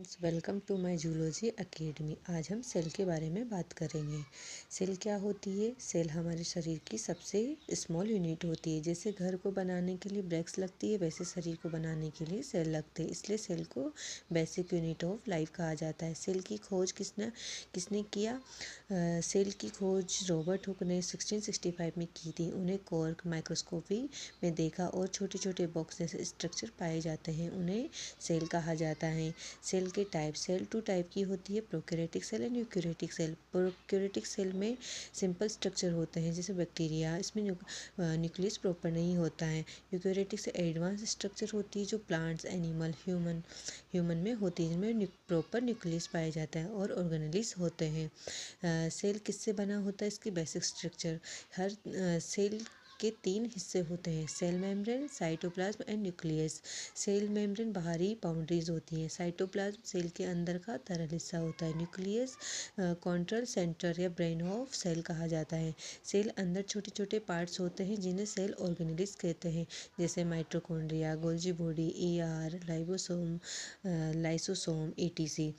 Welcome to my zoology academy. आज हम cell के बारे में बात करेंगे। सेल क्या होती है? सेल हमारे शरीर की सबसे स्मॉल यूनिट होती है। जैसे घर को बनाने के लिए ब्रिक्स लगती है, वैसे शरीर को बनाने के लिए सेल लगते हैं। इसलिए सेल को बेसिक यूनिट ऑफ लाइफ कहा जाता है। सेल की खोज किसने किया? सेल की खोज रॉबर्ट हुक ने 1665 में की थी। उन्हें कॉर्क माइक्रोस्कोपी में देखा और छोटे छोटे बॉक्स जैसे स्ट्रक्चर पाए जाते हैं, उन्हें सेल कहा जाता है। सेल के टाइप, सेल टू टाइप की होती है, prokaryotic cell and eukaryotic cell. Prokaryotic cell में सिंपल स्ट्रक्चर होते हैं जैसे बैक्टीरिया, इसमें न्यूक्लियस प्रॉपर नहीं होता है। यूकैरियोटिक से एडवांस स्ट्रक्चर होती है जो प्लांट्स, एनिमल, ह्यूमन में होती है, जिनमें प्रॉपर न्यूक्लियस पाया जाता है और ऑर्गेनेल्स होते हैं। सेल किससे बना होता है? इसकी बेसिक स्ट्रक्चर, हर सेल के 3 हिस्से होते हैं: cell membrane, cytoplasm and nucleus. Cell membrane बाहरी बाउंड्रीज होती है। साइटोप्लाज्म सेल के अंदर का तरल हिस्सा होता है। न्यूक्लियस कंट्रोल सेंटर या ब्रेन ऑफ सेल कहा जाता है। सेल अंदर छोटे छोटे पार्ट्स होते हैं जिन्हें सेल ऑर्गेनेल्स कहते हैं, जैसे mitochondria, Golgi body, ER, ribosome, lysosome, ETC।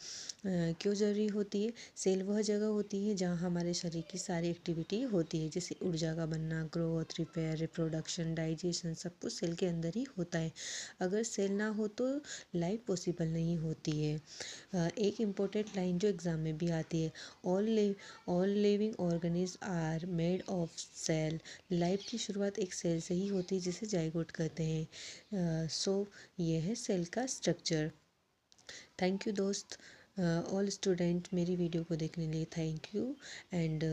क्यों ज़रूरी होती है? सेल वह जगह होती है जहाँ हमारे शरीर की सारी एक्टिविटी होती है, जैसे ऊर्जा का बनना, ग्रोथ, रिपेयर, रिप्रोडक्शन, डाइजेशन, सब कुछ सेल के अंदर ही होता है। अगर सेल ना हो तो लाइफ पॉसिबल नहीं होती है। एक इम्पोर्टेंट लाइन जो एग्ज़ाम में भी आती है, all living organism are made of cell. Life की शुरुआत एक सेल से ही होती है जिसे जाइगोट कहते हैं। सो ये है सेल का स्ट्रक्चर। थैंक यू दोस्त। ऑल स्टूडेंट, मेरी वीडियो को देखने के लिए थैंक यू। एंड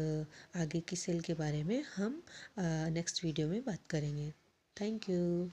आगे की सेल के बारे में हम नेक्स्ट वीडियो में बात करेंगे। Thank you.